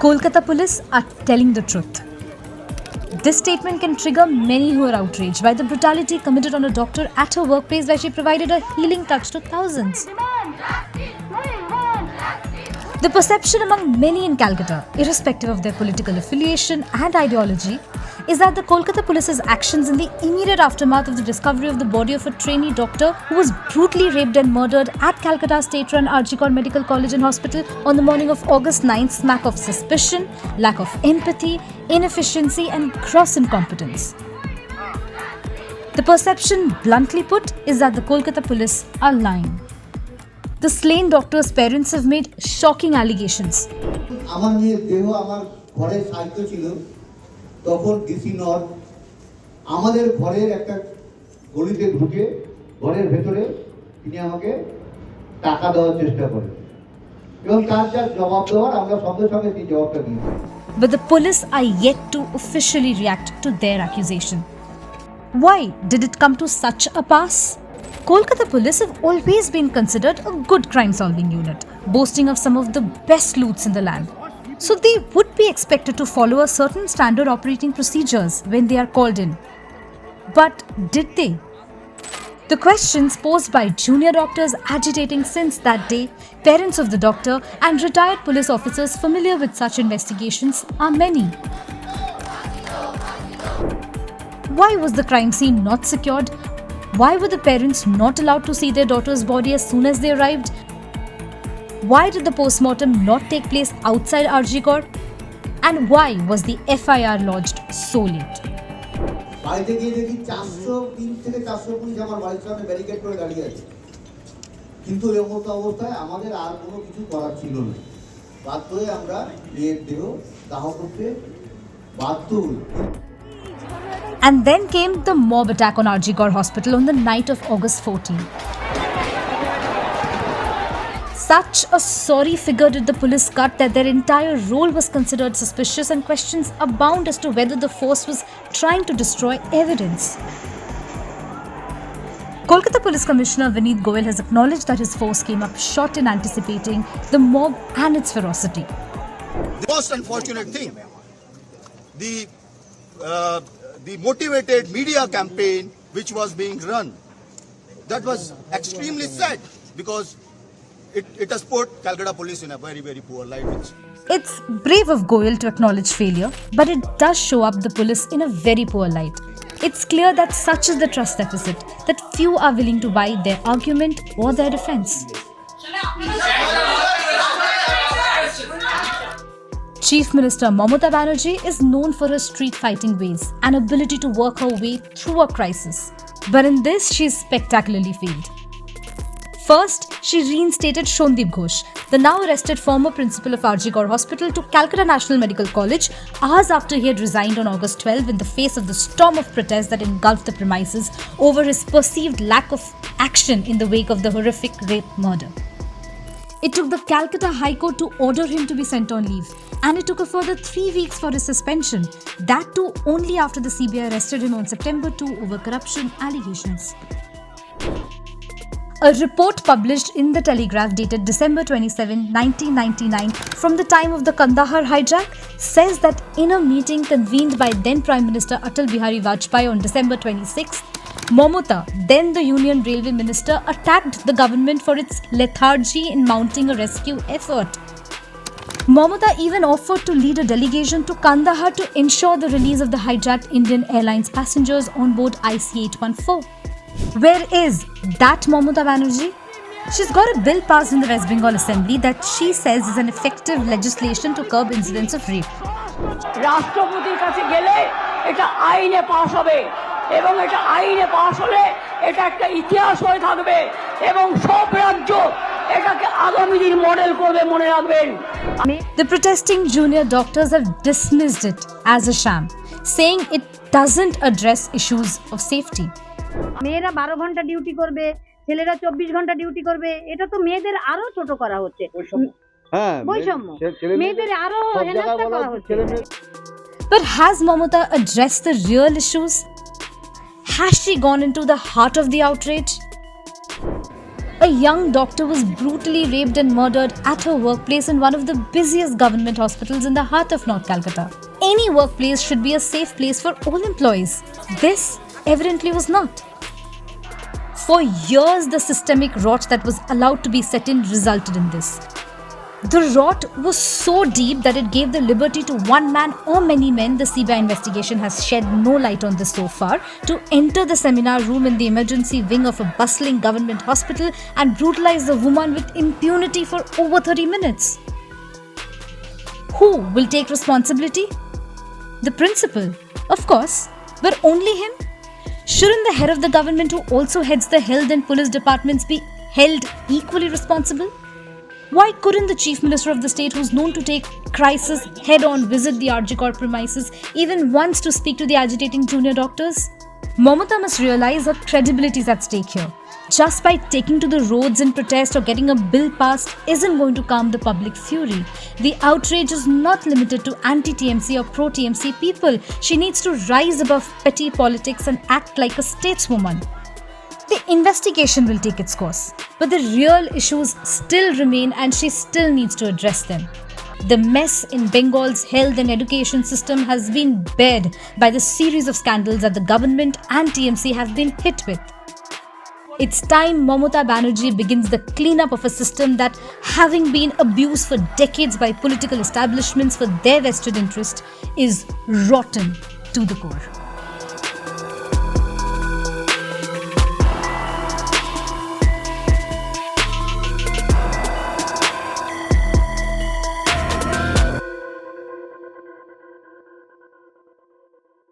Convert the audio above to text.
Kolkata police are telling the truth. This statement can trigger many who are outraged by the brutality committed on a doctor at her workplace where she provided a healing touch to thousands. The perception among many in Calcutta, irrespective of their political affiliation and ideology, is that the Kolkata police's actions in the immediate aftermath of the discovery of the body of a trainee doctor who was brutally raped and murdered at Calcutta state-run RG Kar Medical College and Hospital on the morning of August 9th smack of suspicion, lack of empathy, inefficiency and gross incompetence. The perception, bluntly put, is that the Kolkata police are lying. The slain doctor's parents have made shocking allegations. আমার মেয়ে দেহ আমার ঘরে সাহিত্য ছিল তখন DC north আমাদের ঘরের একটা গলিতে ঢুকে ঘরের ভেতরে তিনি আমাকে টাকা দেওয়ার চেষ্টা করেন এবং তার যা জবাব দেওয়ার আমরা সঙ্গে সঙ্গে সেই জবাবটা দিয়েছি But the police are yet to officially react to their accusation. Why did it come to such a pass? Kolkata police have always been considered a good crime-solving unit, boasting of some of the best loots in the land. So they would be expected to follow a certain standard operating procedures when they are called in. But did they? The questions posed by junior doctors agitating since that day, parents of the doctor and retired police officers familiar with such investigations are many. Why was the crime scene not secured? Why were the parents not allowed to see their daughter's body as soon as they arrived? Why did the postmortem not take place outside RG Court? And why was the FIR lodged so late? বাড়িতে গিয়ে দেখি 403 থেকে 400 police আমার বাড়ির সামনে barricade করে দাঁড়িয়ে আছে কিন্তু এই অবস্থায় আমাদের আর কোনো কিছু করার ছিল না বাধ্য হয়ে আমরা মেয়ের দেহ দাহ করতে বাধ্য হই And then came the mob attack on RG Kar Hospital on the night of August 14. Such a sorry figure did the police cut that their entire role was considered suspicious and questions abound as to whether the force was trying to destroy evidence. Kolkata Police Commissioner Vineet Goyal has acknowledged that his force came up short in anticipating the mob and its ferocity. The most unfortunate thing, the motivated media campaign which was being run, that was extremely sad because it has put Calcutta police in a very, very poor light. It's brave of Goyal to acknowledge failure, but it does show up the police in a very poor light. It's clear that such is the trust deficit that few are willing to buy their argument or their defense. Chief Minister Mamata Banerjee is known for her street-fighting ways and ability to work her way through a crisis. But in this, she spectacularly failed. First, she reinstated Shondeep Ghosh, the now arrested former principal of RG Kar Hospital, to Calcutta National Medical College hours after he had resigned on August 12 in the face of the storm of protest that engulfed the premises over his perceived lack of action in the wake of the horrific rape murder. It took the Calcutta High Court to order him to be sent on leave, and it took a further 3 weeks for his suspension, that too only after the CBI arrested him on September 2 over corruption allegations. A report published in the Telegraph dated December 27, 1999, from the time of the Kandahar hijack, says that in a meeting convened by then Prime Minister Atal Bihari Vajpayee on December 26, Mamata, then the Union Railway Minister, attacked the government for its lethargy in mounting a rescue effort. Mamata even offered to lead a delegation to Kandahar to ensure the release of the hijacked Indian Airlines passengers on board IC-814. Where is that Mamata Banerjee? She's got a bill passed in the West Bengal Assembly that she says is an effective legislation to curb incidents of rape. রাষ্ট্রপতির কাছে গেলে এটা আইনে pass হবে এবং এটা আইনে pass হলে এটা একটা ইতিহাস হয়ে থাকবে এবং সব রাজ্য এটাকে আগামী দিন মডেল করবে মনে রাখবেন The protesting junior doctors have dismissed it as a sham, saying it doesn't address issues of safety. মেয়েরা 12 ঘন্টা ডিউটি করবে, ছেলেরা 24 ঘন্টা ডিউটি করবে, এটা তো মেয়েদের আরো ছোট করা হচ্ছে। হ্যাঁ, বৈষম্য। মেয়েদের আরো হেনস্থা করা হচ্ছে। But has Mamata addressed the real issues? Has she gone into the heart of the outrage? A young doctor was brutally raped and murdered at her workplace in one of the busiest government hospitals in the heart of North Calcutta. Any workplace should be a safe place for all employees. This evidently was not. For years, the systemic rot that was allowed to be set in resulted in this. The rot was so deep that it gave the liberty to one man or many men, the CBI investigation has shed no light on this so far, to enter the seminar room in the emergency wing of a bustling government hospital and brutalize the woman with impunity for over 30 minutes. Who will take responsibility? The principal, of course, but only him? Shouldn't the head of the government, who also heads the health and police departments, be held equally responsible? Why couldn't the chief minister of the state, who's known to take crisis head-on, visit the RG Corp premises even once to speak to the agitating junior doctors? Mamata must realize her credibility is at stake here. Just by taking to the roads in protest or getting a bill passed isn't going to calm the public fury. The outrage is not limited to anti-TMC or pro-TMC people. She needs to rise above petty politics and act like a stateswoman. The investigation will take its course, but the real issues still remain and she still needs to address them. The mess in Bengal's health and education system has been bared by the series of scandals that the government and TMC have been hit with. It's time Mamata Banerjee begins the cleanup of a system that, having been abused for decades by political establishments for their vested interest, is rotten to the core.